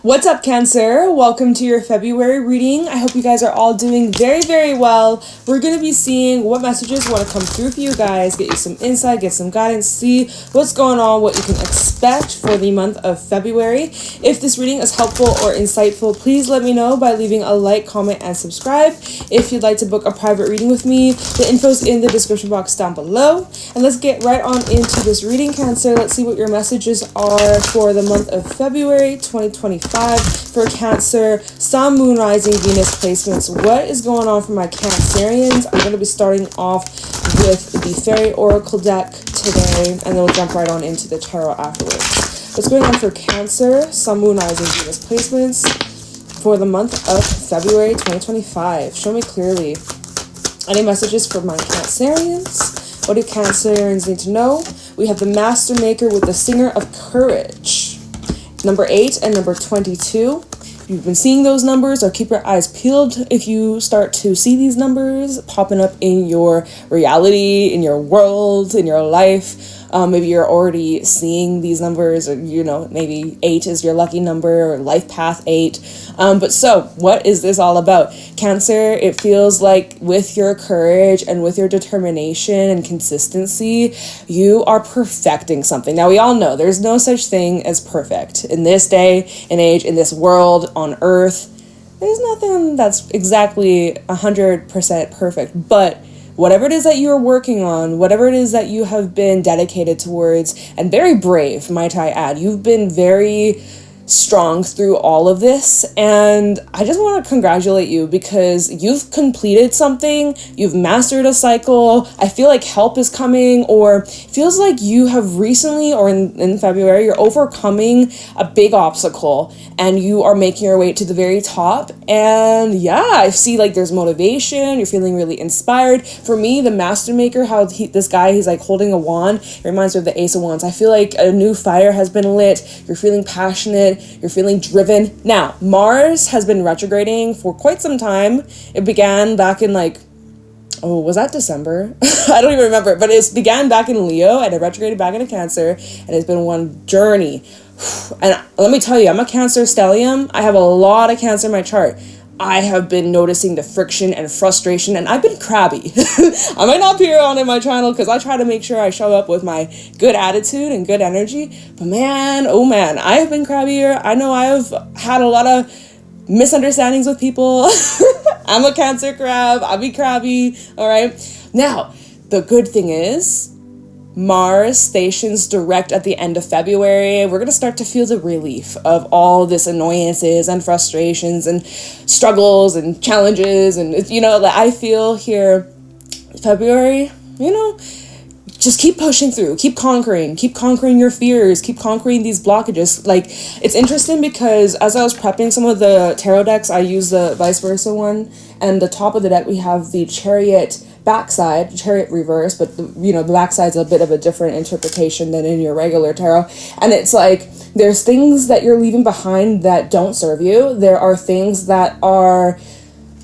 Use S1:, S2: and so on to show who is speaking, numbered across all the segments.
S1: What's up, Cancer? Welcome to your February reading. I hope you guys are all doing very, very well. We're going to be seeing what messages want to come through for you guys, get you some insight, get some guidance, see what's going on, what you can expect for the month of February. If this reading is helpful or insightful, please let me know by leaving a like, comment, and subscribe. If you'd like to book a private reading with me, the info's in the description box down below. And let's get right on into this reading, Cancer. Let's see what your messages are for the month of February 2025. For Cancer, Sun, Moon, Rising, Venus placements. What is going on for my Cancerians? I'm going to be starting off with the Fairy Oracle deck today, and then we'll jump right on into the Tarot afterwards. What's going on for Cancer, Sun, Moon, Rising, Venus placements for the month of February 2025? Show me clearly. Any messages for my Cancerians? What do Cancerians need to know? We have the Master Maker with the Singer of Courage. Number 8 and number 22. If you've been seeing those numbers, or keep your eyes peeled if you start to see these numbers popping up in your reality, in your world, in your life. Maybe you're already seeing these numbers, or maybe 8 is your lucky number, or life path 8. But so what is this all about? Cancer, it feels like with your courage and with your determination and consistency, you are perfecting something. Now, we all know there's no such thing as perfect in this day and age, in this world, on earth. There's nothing that's exactly 100% perfect, but whatever it is that you are working on, whatever it is that you have been dedicated towards, and very brave, might I add, you've been very strong through all of this, and I just want to congratulate you because you've completed something, you've mastered a cycle. I feel like help is coming, or it feels like you have recently, or in February, you're overcoming a big obstacle and you are making your way to the very top. And yeah, I see like there's motivation, you're feeling really inspired. For me, the Master Maker, how this guy, he's like holding a wand, it reminds me of the Ace of Wands. I feel like a new fire has been lit, you're feeling passionate, you're feeling driven. Now, Mars has been retrograding for quite some time. It began back in was that December? I don't even remember, but it began back in Leo and it retrograded back into Cancer, and it's been one journey. And let me tell you, I'm a Cancer stellium. I have a lot of Cancer in my chart. I have been noticing the friction and frustration, and I've been crabby. I might not appear on in my channel because I try to make sure I show up with my good attitude and good energy. But man, oh man, I have been crabbier. I know I have had a lot of misunderstandings with people. I'm a Cancer crab. I'll be crabby. All right. Now, the good thing is, Mars stations direct at the end of February. We're going to start to feel the relief of all this annoyances and frustrations and struggles and challenges. And, I feel here, February, just keep pushing through, keep conquering your fears, keep conquering these blockages. Like, it's interesting because as I was prepping some of the tarot decks, I used the vice versa one, and the top of the deck, we have the Chariot backside, Chariot reverse, but the backside's a bit of a different interpretation than in your regular tarot. And it's like, there's things that you're leaving behind that don't serve you. There are things that are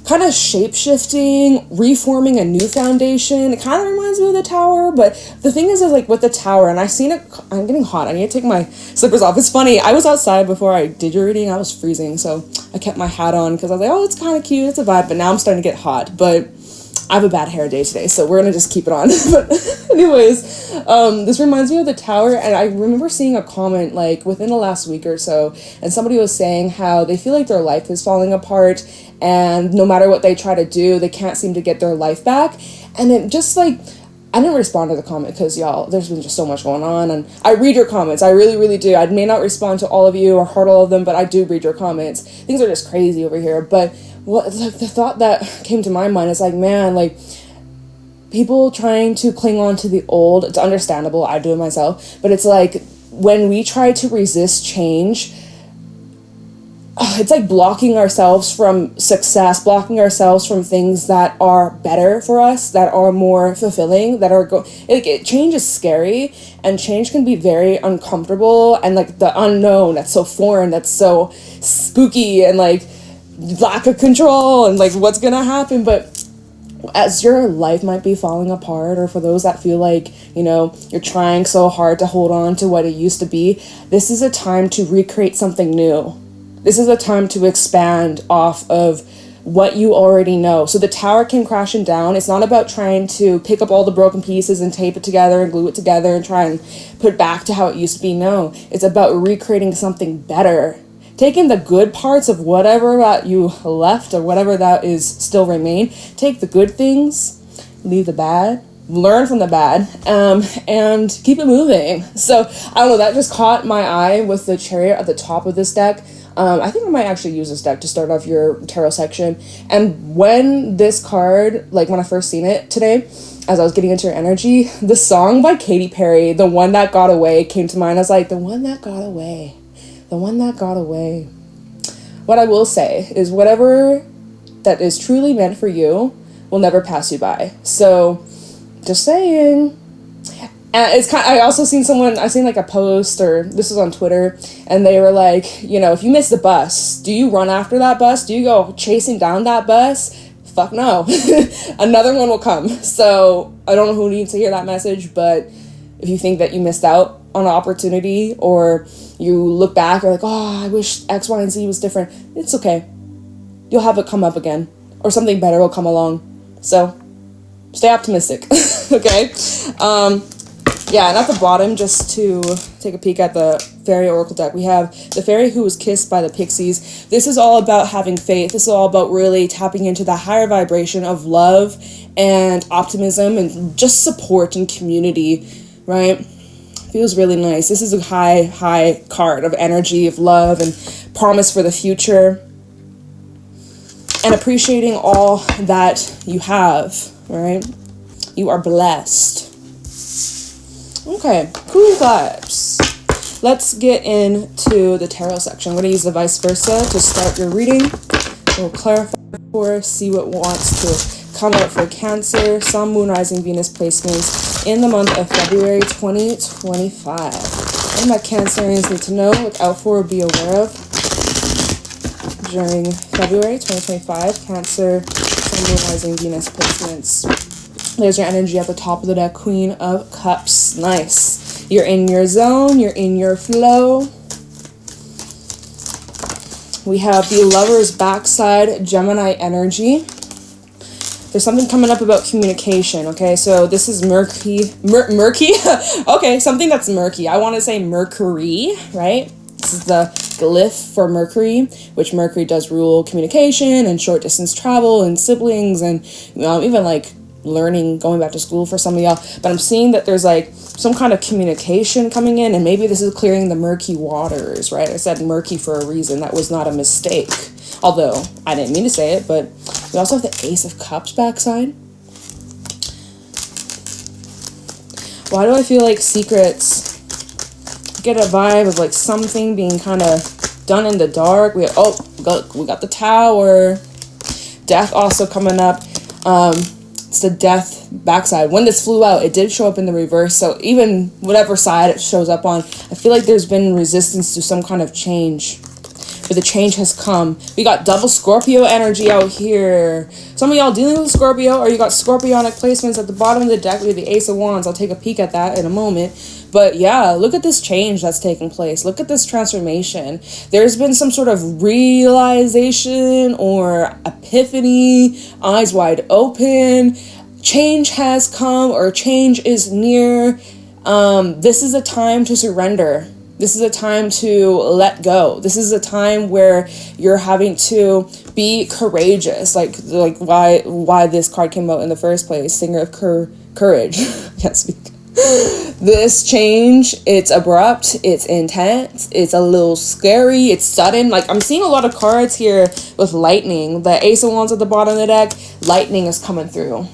S1: kind of shape-shifting, reforming a new foundation. It kind of reminds me of the Tower, but the thing is like with the Tower, and I've seen it, I'm getting hot, I need to take my slippers off. It's funny, I was outside before I did your reading, I was freezing, so I kept my hat on because I was like, oh, it's kind of cute, it's a vibe, but now I'm starting to get hot. But I have a bad hair day today, so we're gonna just keep it on. But anyways, this reminds me of the Tower, and I remember seeing a comment like within the last week or so, and somebody was saying how they feel like their life is falling apart, and no matter what they try to do, they can't seem to get their life back. And it just like, I didn't respond to the comment because y'all, there's been just so much going on, and I read your comments. I really, really do. I may not respond to all of you or heart all of them, but I do read your comments. Things are just crazy over here. But the thought that came to my mind is like, man, like people trying to cling on to the old. It's understandable. I do it myself. But it's like when we try to resist change, it's like blocking ourselves from success, blocking ourselves from things that are better for us, that are more fulfilling, that are change is scary, and change can be very uncomfortable, and like the unknown, that's so foreign, that's so spooky, and like lack of control, and like what's gonna happen. But as your life might be falling apart, or for those that feel like, you're trying so hard to hold on to what it used to be, this is a time to recreate something new. This is a time to expand off of what you already know. So the tower came crashing down. It's not about trying to pick up all the broken pieces and tape it together and glue it together and try and put it back to how it used to be. No, it's about recreating something better. Taking the good parts of whatever that you left or whatever that is still remain. Take the good things, leave the bad, learn from the bad, and keep it moving. So I don't know, that just caught my eye with the Chariot at the top of this deck. I think I might actually use this deck to start off your tarot section. And when this card, like when I first seen it today, as I was getting into your energy, the song by Katy Perry, The One That Got Away, came to mind. I was like, the one that got away. The one that got away. What I will say is whatever that is truly meant for you will never pass you by. So, just saying. And it's kind of, I also seen I seen like a post, or this was on Twitter, and they were like, you know, if you miss the bus, do you run after that bus? Do you go chasing down that bus? Fuck no. Another one will come. So I don't know who needs to hear that message, but if you think that you missed out on an opportunity, or you look back, or like, oh, I wish X, Y, and Z was different, it's okay. You'll have it come up again, or something better will come along. So stay optimistic. Okay. Yeah, and at the bottom, just to take a peek at the Fairy Oracle deck, we have the Fairy who was kissed by the Pixies. This is all about having faith. This is all about really tapping into the higher vibration of love and optimism and just support and community, right? Feels really nice. This is a high card of energy, of love, and promise for the future. And appreciating all that you have, right? You are blessed. Okay, cool vibes. Let's get into the tarot section. I'm going to use the vice versa to start your reading. We'll clarify for us, see what wants to come out for Cancer, Sun, Moon, Rising, Venus placements in the month of February 2025. And my Cancerians need to know, look out for, be aware of during February 2025. Cancer, Sun, Moon, Rising, Venus placements. There's your energy at the top of the deck, Queen of Cups. Nice. You're in your zone. You're in your flow. We have the Lover's backside, Gemini energy. There's something coming up about communication, okay? So this is murky. Okay, something that's murky. I want to say Mercury, right? This is the glyph for Mercury, which Mercury does rule communication and short distance travel and siblings and even like learning, going back to school for some of y'all. But I'm seeing that there's like some kind of communication coming in, and maybe this is clearing the murky waters, right? I said murky for a reason. That was not a mistake, although I didn't mean to say it. But we also have the Ace of Cups backside. Why do I feel like secrets? Get a vibe of like something being kind of done in the dark. We got the Tower. Death also coming up. It's the Death backside. When this flew out, it did show up in the reverse. So even whatever side it shows up on, I feel like there's been resistance to some kind of change. But the change has come. We got double Scorpio energy out here. Some of y'all dealing with Scorpio, or you got Scorpionic placements at the bottom of the deck. We have the Ace of Wands. I'll take a peek at that in a moment. But yeah, look at this change that's taking place. Look at this transformation. There's been some sort of realization or epiphany, eyes wide open. Change has come, or change is near. This is a time to surrender. This is a time to let go. This is a time where you're having to be courageous. Like why this card came out in the first place. Singer of Courage. Can't speak. This change, it's abrupt, it's intense, it's a little scary, it's sudden. Like, I'm seeing a lot of cards here with lightning. The Ace of Wands at the bottom of the deck, lightning is coming through.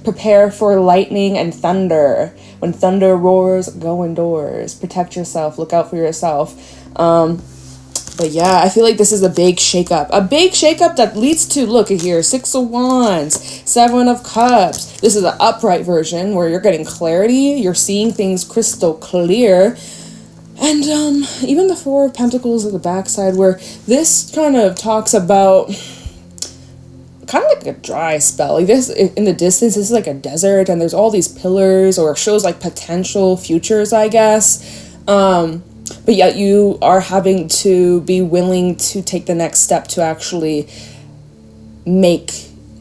S1: Prepare for lightning and thunder. When thunder roars, go indoors. Protect yourself, look out for yourself. But yeah, I feel like this is a big shakeup. A big shakeup that leads to, look at here, 6 of Wands, 7 of Cups. This is an upright version where you're getting clarity. You're seeing things crystal clear. And even the 4 of Pentacles at the backside, where this kind of talks about kind of like a dry spell. Like this, in the distance, this is like a desert, and there's all these pillars, or shows like potential futures, I guess. but yet you are having to be willing to take the next step to actually make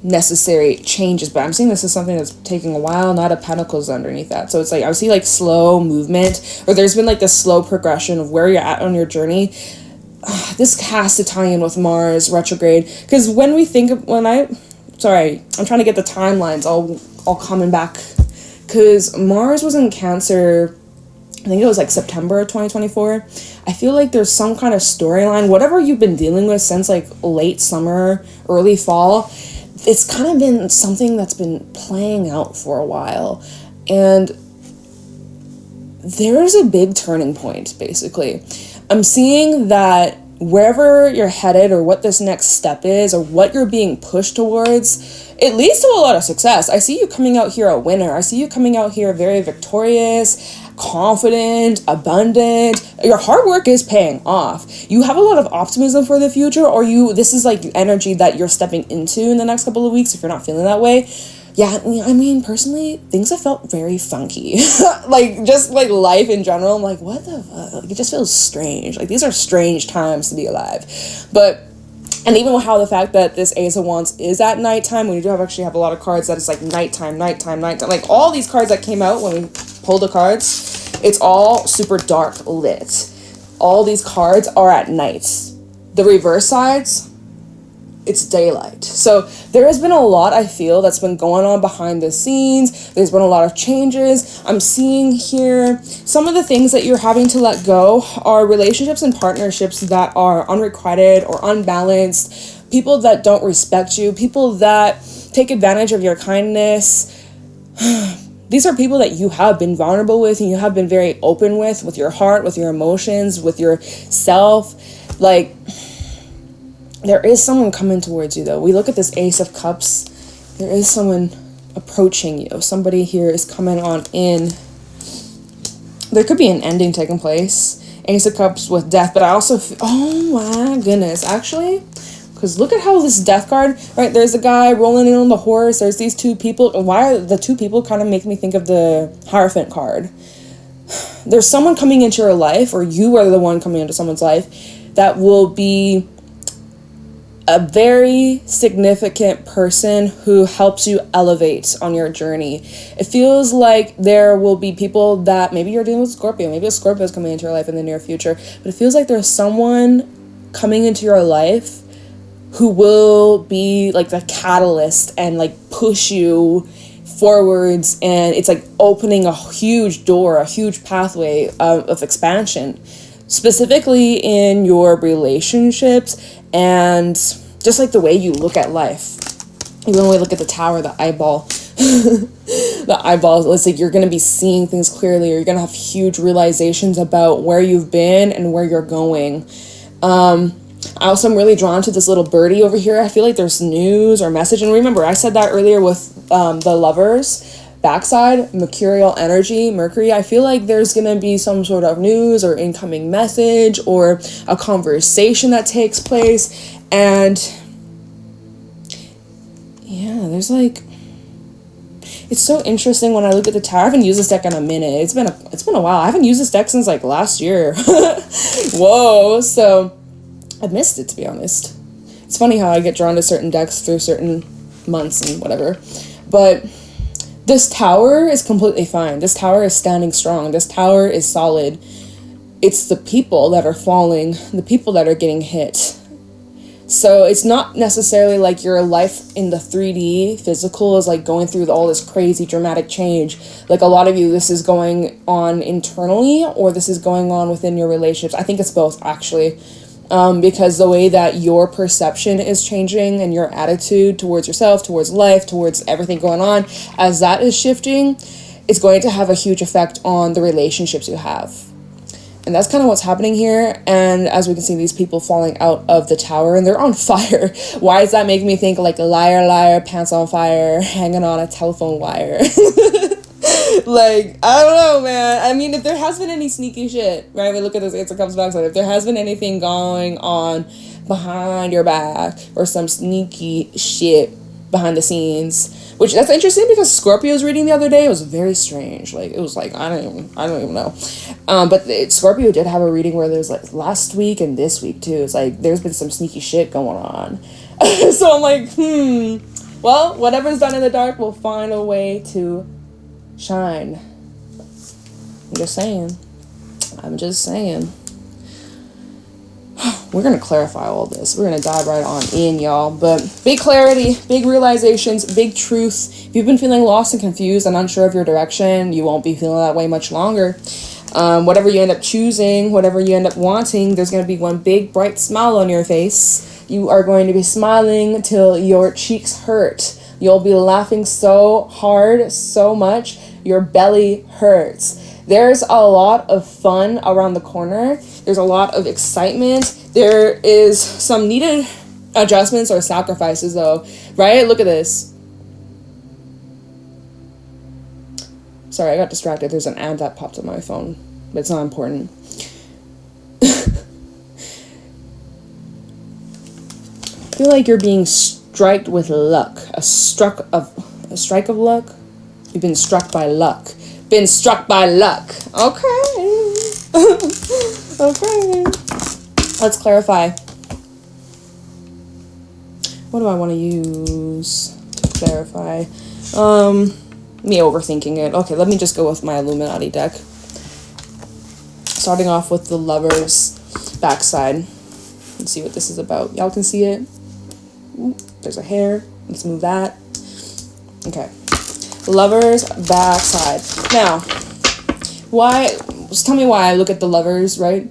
S1: necessary changes. But I'm seeing this is something that's taking a while. Knight of Pentacles underneath that, so it's like I see like slow movement, or there's been like this slow progression of where you're at on your journey. This has to tie in with Mars retrograde, because when we think of I'm trying to get the timelines all coming back, because Mars was in Cancer, I think it was like September 2024. I feel like there's some kind of storyline, whatever you've been dealing with since like late summer, early fall, it's kind of been something that's been playing out for a while. And there's a big turning point, basically. I'm seeing that wherever you're headed, or what this next step is, or what you're being pushed towards, it leads to a lot of success. I see you coming out here a winner. I see you coming out here very victorious, confident, abundant. Your hard work is paying off. You have a lot of optimism for the future, or this is like energy that you're stepping into in the next couple of weeks if you're not feeling that way. Yeah, I mean, personally, things have felt very funky. Like, just like life in general, I'm like, what the fuck? Like, it just feels strange. Like, these are strange times to be alive. And even with how the fact that this Ace of Wands is at nighttime, when you do actually have a lot of cards that it's like nighttime. Like, all these cards that came out when we pulled the cards, it's all super dark lit. All these cards are at night. The reverse sides, it's daylight. So there has been a lot, I feel, that's been going on behind the scenes. There's been a lot of changes. I'm seeing here some of the things that you're having to let go are relationships and partnerships that are unrequited or unbalanced, people that don't respect you, people that take advantage of your kindness. These are people that you have been vulnerable with, and you have been very open with your heart, with your emotions, with yourself. Like, there is someone coming towards you, though. We look at this Ace of Cups. There is someone approaching you. Somebody here is coming on in. There could be an ending taking place. Ace of Cups with death. But I also oh my goodness. Actually, because look at how this death card, right? There's a guy rolling in on the horse. There's these two people. Why are the two people kind of make me think of the Hierophant card? There's someone coming into your life, or you are the one coming into someone's life, that will be a very significant person who helps you elevate on your journey. It feels like there will be people that maybe you're dealing with Scorpio. Maybe a Scorpio is coming into your life in the near future. But it feels like there's someone coming into your life who will be like the catalyst and like push you forwards. And it's like opening a huge door, a huge pathway of expansion, specifically in your relationships and just like the way you look at life. Even when we look at the tower, the eyeball, the eyeball, it's like you're going to be seeing things clearly, or you're going to have huge realizations about where you've been and where you're going. I also am really drawn to this little birdie over here. I feel like there's news or message. And remember, I said that earlier with the Lovers backside, mercurial energy, Mercury. I feel like there's going to be some sort of news or incoming message or a conversation that takes place. And yeah, there's like, it's so interesting when I look at the tower. I haven't used this deck in a minute. It's been a while. I haven't used this deck since like last year. Whoa. So I missed it, to be honest. It's funny how I get drawn to certain decks through certain months and whatever. But this tower is completely fine. This tower is standing strong. This tower is solid. It's the people that are falling, the people that are getting hit. So it's not necessarily like your life in the 3D physical is like going through all this crazy dramatic change. Like a lot of you, this is going on internally, or this is going on within your relationships. I think it's both, actually. Because the way that your perception is changing and your attitude towards yourself, towards life, towards everything going on, as that is shifting, it's going to have a huge effect on the relationships you have. And that's kind of what's happening here. And as we can see, these people falling out of the tower, and they're on fire. Why does that make me think like liar, liar, pants on fire, hanging on a telephone wire? Like, I don't know, man. I mean, if there has been any sneaky shit, right? We look at this Ace of Cups backside. If there has been anything going on behind your back, or some sneaky shit behind the scenes, Which, that's interesting because Scorpio's reading the other day, it was very strange. Like, it was like, I don't even know. But Scorpio did have a reading where there's, like, last week and this week, too. It's like, there's been some sneaky shit going on. So I'm like, well, whatever's done in the dark will find a way to shine. I'm just saying. We're going to clarify all this. We're going to dive right on in, y'all. But big clarity, big realizations, big truth. If you've been feeling lost and confused and unsure of your direction, you won't be feeling that way much longer. Whatever you end up choosing, whatever you end up wanting, there's going to be one big bright smile on your face. You are going to be smiling till your cheeks hurt. You'll be laughing so hard, so much, your belly hurts. There's a lot of fun around the corner. There's a lot of excitement. There is some needed adjustments or sacrifices, though, right? Look at this. Sorry, I got distracted. There's an ad that popped up on my phone, but it's not important. I feel like you're being striked with luck. A strike of luck? You've been struck by luck. Been struck by luck. Okay. Okay. Let's clarify. What do I want to use to clarify? Me overthinking it. Okay, let me just go with my Illuminati deck. Starting off with the Lover's backside. Let's see what this is about. Y'all can see it. Ooh, there's a hair. Let's move that. Okay. Lover's backside. Now, just tell me why I look at the Lovers, right?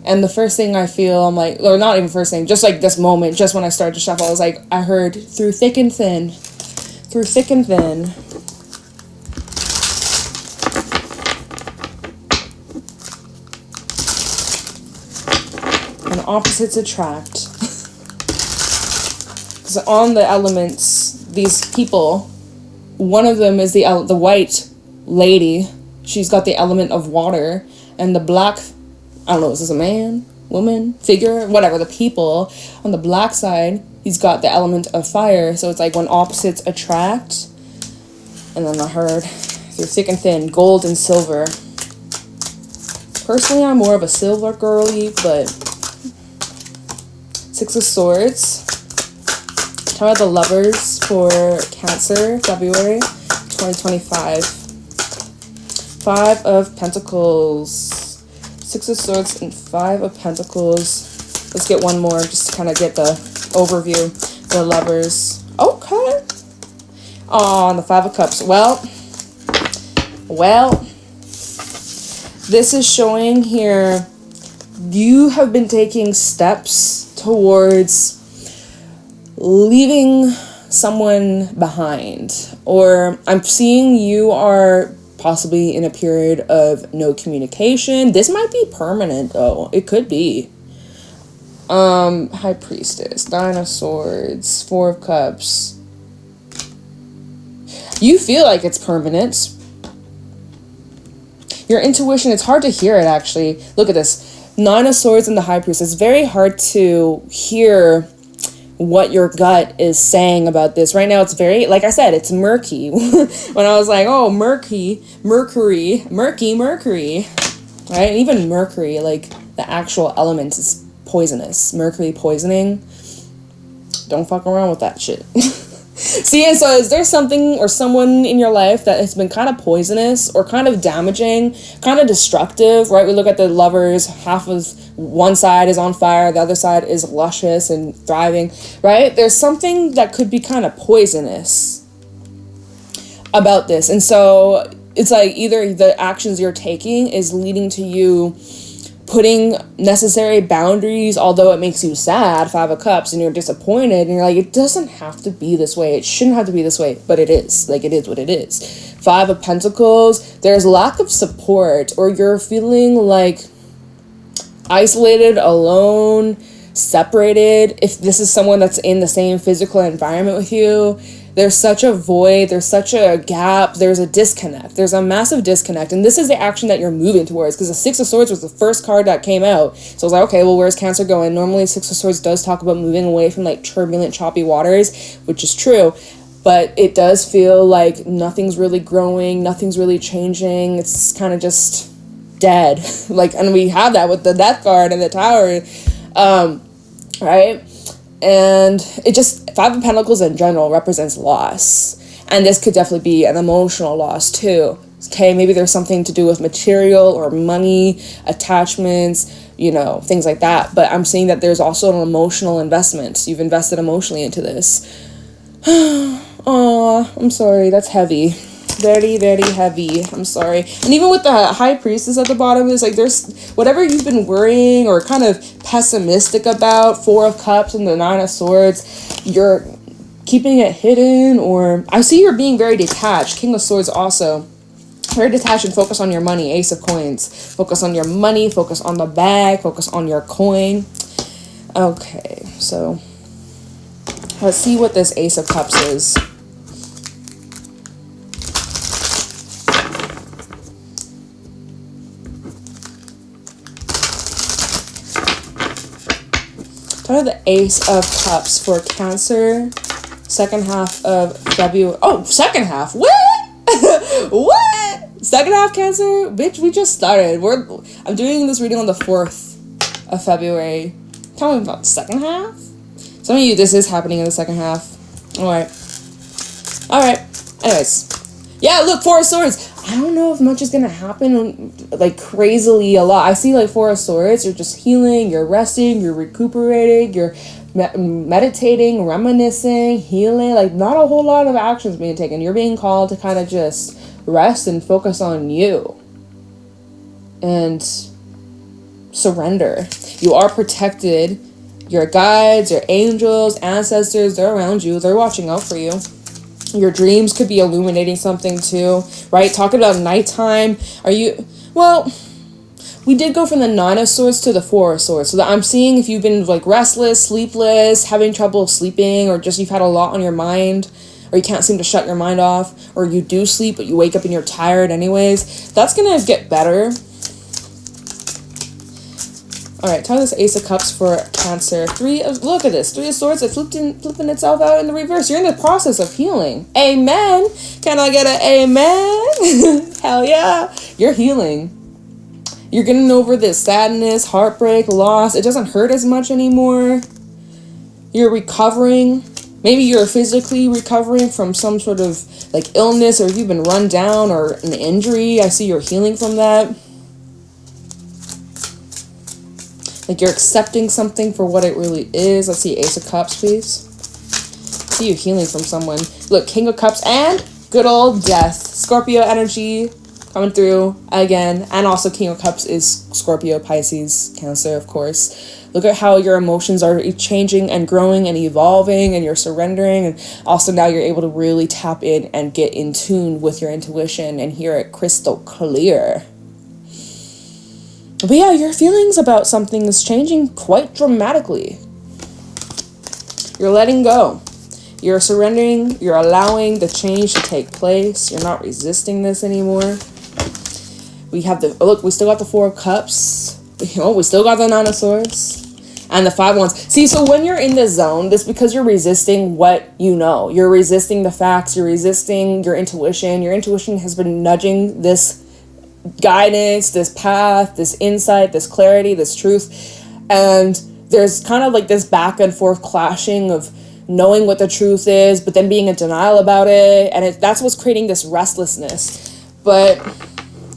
S1: And the first thing I feel, I'm like, or not even first thing, just like this moment, just when I started to shuffle, I was like, I heard through thick and thin. Through thick and thin. And opposites attract. Because on the elements, these people, one of them is the white lady. She's got the element of water. And the black, I don't know, is this a man, woman, figure, whatever, the people. On the black side, he's got the element of fire. So it's like when opposites attract. And then I heard through thick and thin, gold and silver. Personally, I'm more of a silver girly, but Six of Swords. Tell me the Lovers for Cancer, February 2025. Five of Pentacles. Six of Swords and Five of Pentacles. Let's get one more just to kind of get the overview. The Lovers. Okay. Oh, and the Five of Cups. Well, this is showing here you have been taking steps towards leaving someone behind, or I'm seeing you are possibly in a period of no communication. This might be permanent though. It could be. High Priestess, Nine of Swords, Four of Cups. You feel like it's permanent. Your intuition, it's hard to hear it actually. Look at this. Nine of Swords and the High Priestess. It's very hard to hear what your gut is saying about this. Right now it's very, like I said, it's murky. When I was like, oh, Mercury. Right? And even Mercury, like the actual element is poisonous. Mercury poisoning. Don't fuck around with that shit. See, and so is there something or someone in your life that has been kind of poisonous or kind of damaging, kind of destructive, right? We look at the Lovers, half of one side is on fire, the other side is luscious and thriving, right? There's something that could be kind of poisonous about this. And so it's like either the actions you're taking is leading to you putting necessary boundaries, although it makes you sad, Five of Cups, and you're disappointed, and you're like, it doesn't have to be this way. It shouldn't have to be this way, but it is. Like, it is what it is. Five of Pentacles, there's lack of support, or you're feeling like isolated, alone, separated. If this is someone that's in the same physical environment with you, there's such a void, there's such a gap, there's a disconnect. There's a massive disconnect. And this is the action that you're moving towards, because the Six of Swords was the first card that came out. So I was like, okay, well, where's Cancer going? Normally Six of Swords does talk about moving away from like turbulent, choppy waters, which is true. but it does feel like nothing's really growing, nothing's really changing. It's kind of just dead. Like, and we have that with the Death card and the Tower, right? And it just, Five of Pentacles in general represents loss. And this could definitely be an emotional loss too. Okay, maybe there's something to do with material or money, attachments, you know, things like that. But I'm seeing that there's also an emotional investment. You've invested emotionally into this. Oh, I'm sorry. That's heavy. Very, very heavy. I'm sorry. And even with the High Priestess at the bottom, it's like there's whatever you've been worrying or kind of pessimistic about, Four of Cups and the Nine of Swords, you're keeping it hidden, or I see you're being very detached. King of Swords also. Very detached and focus on your money. Ace of Coins. Focus on your money. Focus on the bag. Focus on your coin. Okay, so let's see what this Ace of Cups is. What are the Ace of Cups for Cancer? Second half of February. Oh, second half. What? What? Second half Cancer? Bitch, we just started. I'm doing this reading on the 4th of February. Tell me about the second half? Some of you, this is happening in the second half. Alright. Alright. Anyways. Yeah, look, Four of Swords. I don't know if much is going to happen, like, crazily a lot. I see, like, Four of Swords. You're just healing. You're resting. You're recuperating. You're meditating, reminiscing, healing. Like, not a whole lot of actions being taken. You're being called to kind of just rest and focus on you. And surrender. You are protected. Your guides, your angels, ancestors, they're around you. They're watching out for you. Your dreams could be illuminating something too, right? Talking about nighttime. Well, we did go from the Nine of Swords to the Four of Swords. So that I'm seeing if you've been like restless, sleepless, having trouble sleeping, or just you've had a lot on your mind, or you can't seem to shut your mind off, or you do sleep, but you wake up and you're tired anyways. That's going to get better. All right, tell this Ace of Cups for Cancer. Look at this. Three of Swords. It's flipping itself out in the reverse. You're in the process of healing. Amen. Can I get an amen? Hell yeah. You're healing. You're getting over this sadness, heartbreak, loss. It doesn't hurt as much anymore. You're recovering. Maybe you're physically recovering from some sort of like illness, or you've been run down or an injury. I see you're healing from that. Like you're accepting something for what it really is. Let's see, Ace of Cups, please. See you healing from someone. Look, King of Cups and good old Death. Scorpio energy coming through again. And also King of Cups is Scorpio, Pisces, Cancer, of course. Look at how your emotions are changing and growing and evolving, and you're surrendering. And also now you're able to really tap in and get in tune with your intuition and hear it crystal clear. But yeah, your feelings about something is changing quite dramatically. You're letting go. You're surrendering. You're allowing the change to take place. You're not resisting this anymore. We have we still got the Four of Cups. We still got the Nine of Swords. And the Five of Wands. See, so when you're in the zone, this because you're resisting what you know. You're resisting the facts. You're resisting your intuition. Your intuition has been nudging this guidance, this path, this insight, this clarity, this truth, and there's kind of like this back and forth clashing of knowing what the truth is but then being in denial about it, and that's what's creating this restlessness. But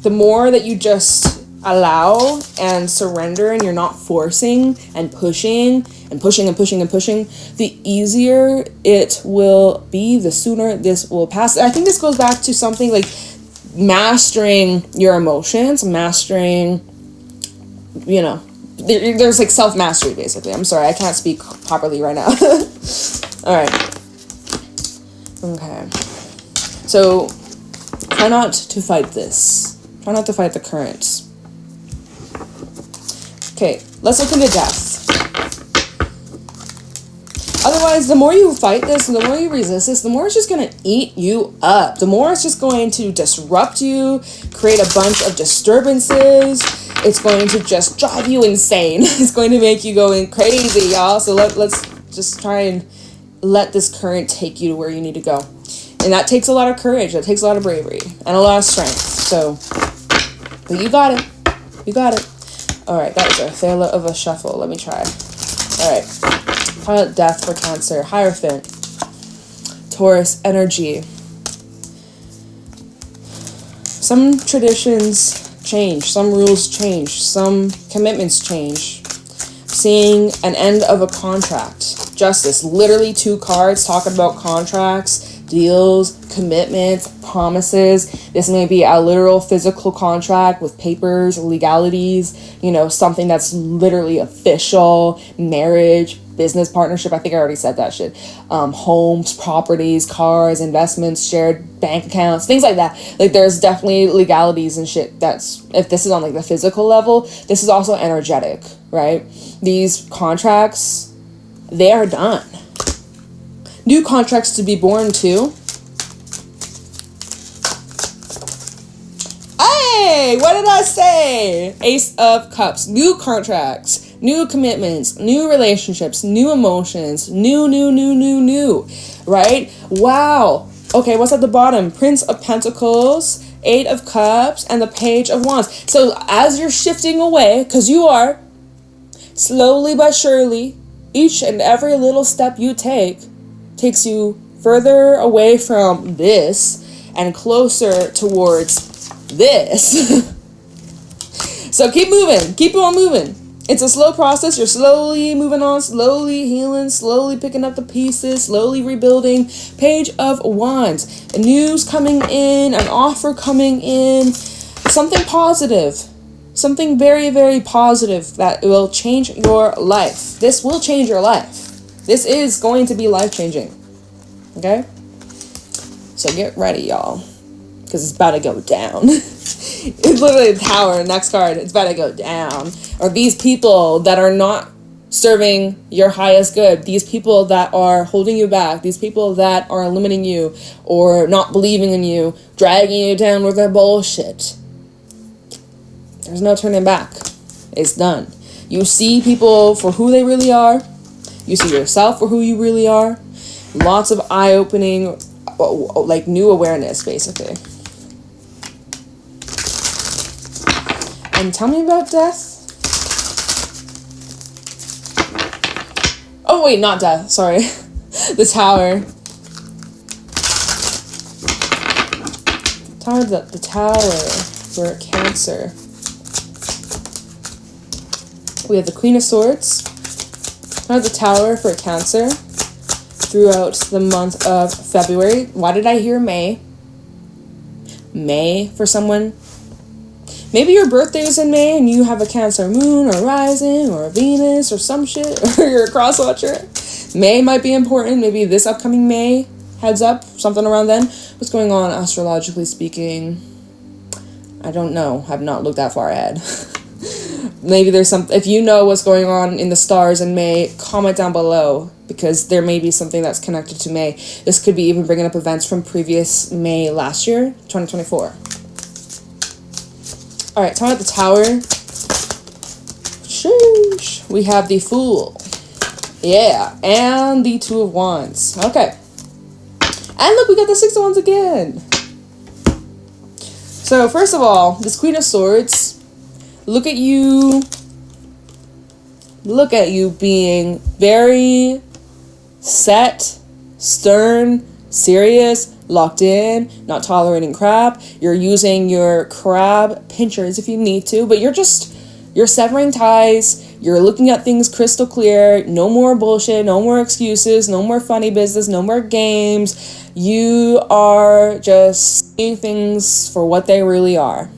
S1: the more that you just allow and surrender, and you're not forcing and pushing and pushing and pushing and pushing, the easier it will be, the sooner this will pass. I think this goes back to something like mastering your emotions, mastering, you know, there's like self-mastery basically. I'm sorry, I can't speak properly right now. All right. Okay. So try not to fight this. Try not to fight the currents. Okay, let's look into Death. Otherwise, the more you fight this and the more you resist this, the more it's just going to eat you up. The more it's just going to disrupt you, create a bunch of disturbances. It's going to just drive you insane. It's going to make you going crazy, y'all. So let's just try and let this current take you to where you need to go. And that takes a lot of courage. That takes a lot of bravery and a lot of strength. So, but you got it. You got it. All right, that was a failure of a shuffle. Let me try. All right. Pilot death for Cancer. Hierophant. Taurus energy. Some traditions change. Some rules change. Some commitments change. Seeing an end of a contract. Justice. Literally 2 cards talking about contracts, deals, commitments, promises. This may be a literal physical contract with papers, legalities, you know, something that's literally official, marriage, business partnership. I think I already said that shit. Homes, properties, cars, investments, shared bank accounts, things like that. Like, there's definitely legalities and shit. That's, if this is on like the physical level, this is also energetic, right? These contracts, they are done. New contracts to be born too. Hey, what did I say? Ace of Cups. New contracts, new commitments, new relationships, new emotions, new, right? Wow. Okay, what's at the bottom? Prince of Pentacles, 8 of Cups, and the Page of Wands. So as you're shifting away, because you are, slowly but surely, each and every little step you take takes you further away from this and closer towards this. So keep moving. Keep on moving. It's a slow process. You're slowly moving on, slowly healing, slowly picking up the pieces, slowly rebuilding. Page of Wands. A news coming in, an offer coming in, something positive. Something very, very positive that will change your life. This will change your life. This is going to be life-changing. Okay? So get ready, y'all. Because it's about to go down. It's literally the Tower. Next card. It's about to go down. Or these people that are not serving your highest good. These people that are holding you back. These people that are limiting you or not believing in you. Dragging you down with their bullshit. There's no turning back. It's done. You see people for who they really are. You see yourself for who you really are. Lots of eye-opening, like new awareness, basically. And tell me about death. Oh, wait, not death. Sorry. The Tower. The Tower for Cancer. We have the Queen of Swords. The Tower for Cancer throughout the month of February. Why did I hear May? May for someone. Maybe your birthday is in May and you have a Cancer moon or rising or a Venus or some shit, or you're a cross watcher. May might be important. Maybe this upcoming May, heads up, something around then. What's going on astrologically speaking? I don't know. I've not looked that far ahead. Maybe there's some, if you know what's going on in the stars in May, comment down below, because there may be something that's connected to May. This could be even bringing up events from previous May last year, 2024. All right, time at the Tower. Sheesh. We have the Fool. Yeah, and the Two of Wands. Okay. And look, we got the Six of Wands again. So, first of all, this Queen of Swords. Look at you being very set, stern, serious, locked in, not tolerating crap. You're using your crab pinchers if you need to, but you're severing ties. You're looking at things crystal clear. No more bullshit, no more excuses, no more funny business, no more games. You are just seeing things for what they really are.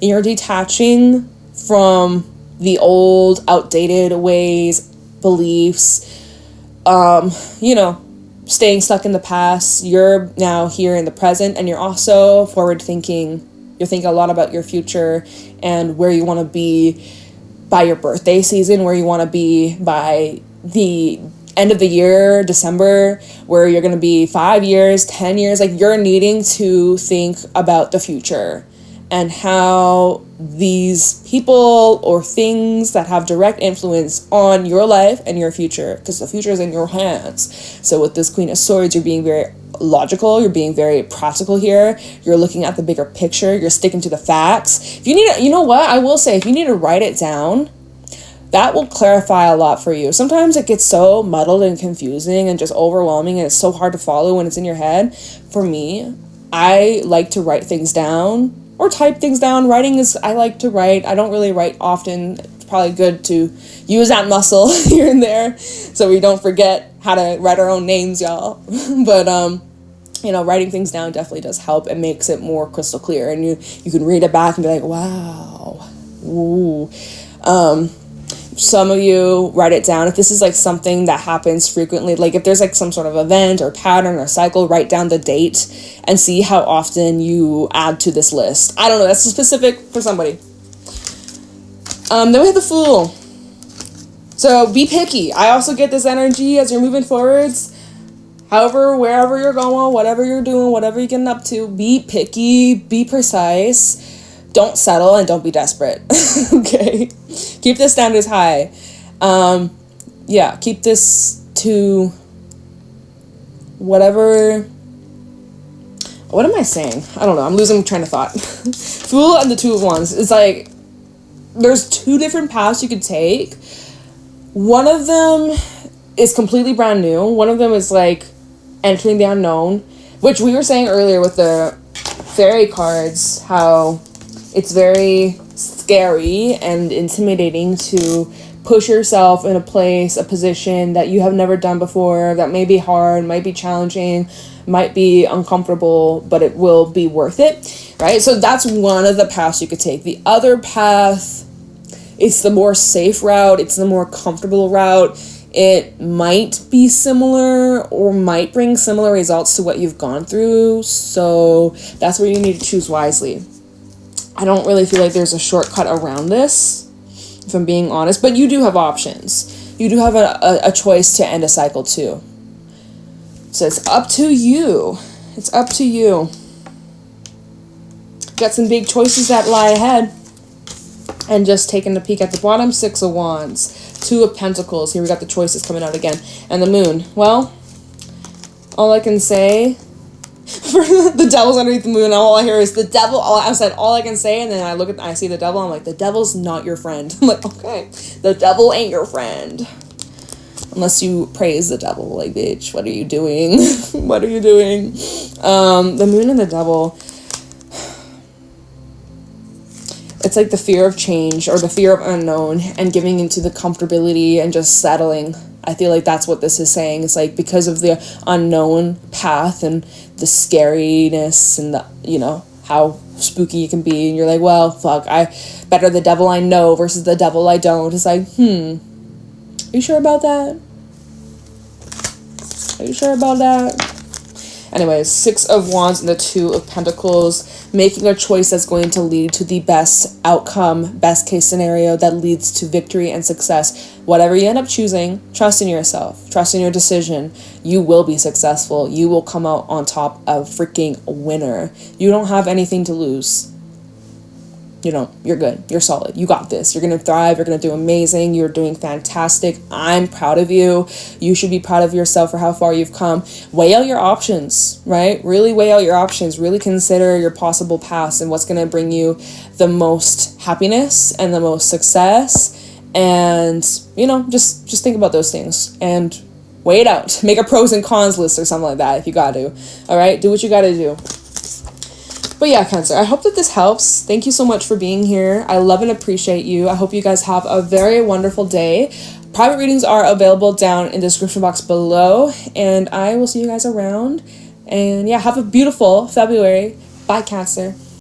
S1: You're detaching from the old, outdated ways, beliefs, staying stuck in the past. You're now here in the present, and you're also forward thinking. You're thinking a lot about your future and where you want to be by your birthday season, where you want to be by the end of the year, December, where you're going to be 5 years, 10 years. Like, you're needing to think about the future and how these people or things that have direct influence on your life and your future, because the future is in your hands. So with this Queen of Swords, you're being very logical, you're being very practical here, you're looking at the bigger picture, you're sticking to the facts. If you need, you know what, I will say, if you need to write it down, that will clarify a lot for you. Sometimes it gets so muddled and confusing and just overwhelming, and it's so hard to follow when it's in your head. For me, I like to write things down or type things down. Writing is, I like to write. I don't really write often. It's probably good to use that muscle here and there so we don't forget how to write our own names, y'all. But, you know, writing things down definitely does help. It makes it more crystal clear, and you can read it back and be like, wow, ooh. Some of you write it down. If this is like something that happens frequently, like if there's like some sort of event or pattern or cycle, write down the date and see how often you add to this list. I don't know, that's specific for somebody. Then we have the Fool. So be picky. I also get this energy as you're moving forwards. However, wherever you're going, whatever you're doing, whatever you're getting up to, be picky, be precise. Don't settle and don't be desperate. Okay? Keep the standards high. Yeah, keep this to whatever. What am I saying? I don't know. I'm losing train of thought. Fool and the Two of Wands. It's like there's two different paths you could take. One of them is completely brand new. One of them is like entering the unknown, which we were saying earlier with the fairy cards, how it's very scary and intimidating to push yourself in a place, a position that you have never done before, that may be hard, might be challenging, might be uncomfortable, but it will be worth it, right? So that's one of the paths you could take. The other path, it's the more safe route, it's the more comfortable route. It might be similar or might bring similar results to what you've gone through, so that's where you need to choose wisely. I don't really feel like there's a shortcut around this, if I'm being honest, but you do have options. You do have a choice to end a cycle too. So it's up to you. It's up to you. Got some big choices that lie ahead. And just taking a peek at the bottom, Six of Wands, Two of Pentacles. Here we got the choices coming out again. And the Moon. Well, all I can say, for the devil's underneath the moon, all I hear is the devil. All I can say, and then I see the devil, I'm like, the devil's not your friend. I'm like, okay, the devil ain't your friend. Unless you praise the devil, like, bitch, what are you doing? What are you doing? The Moon and the Devil, it's like the fear of change or the fear of unknown and giving into the comfortability and just settling. I feel like that's what this is saying. It's like because of the unknown path and the scariness and the, you know, how spooky it can be. And you're like, well, fuck, I better the devil I know versus the devil I don't. It's like, are you sure about that? Are you sure about that? Anyways, Six of Wands and the Two of Pentacles, making a choice that's going to lead to the best outcome, best case scenario that leads to victory and success. Whatever you end up choosing, trust in yourself, trust in your decision. You will be successful. You will come out on top a freaking winner. You don't have anything to lose. You know, you're good. You're solid. You got this. You're going to thrive. You're going to do amazing. You're doing fantastic. I'm proud of you. You should be proud of yourself for how far you've come. Weigh out your options, right? Really weigh out your options. Really consider your possible paths and what's going to bring you the most happiness and the most success. And, you know, just think about those things and weigh it out. Make a pros and cons list or something like that if you got to. All right? Do what you got to do. But yeah, Cancer, I hope that this helps. Thank you so much for being here. I love and appreciate you. I hope you guys have a very wonderful day. Private readings are available down in the description box below. And I will see you guys around. And yeah, have a beautiful February. Bye, Cancer.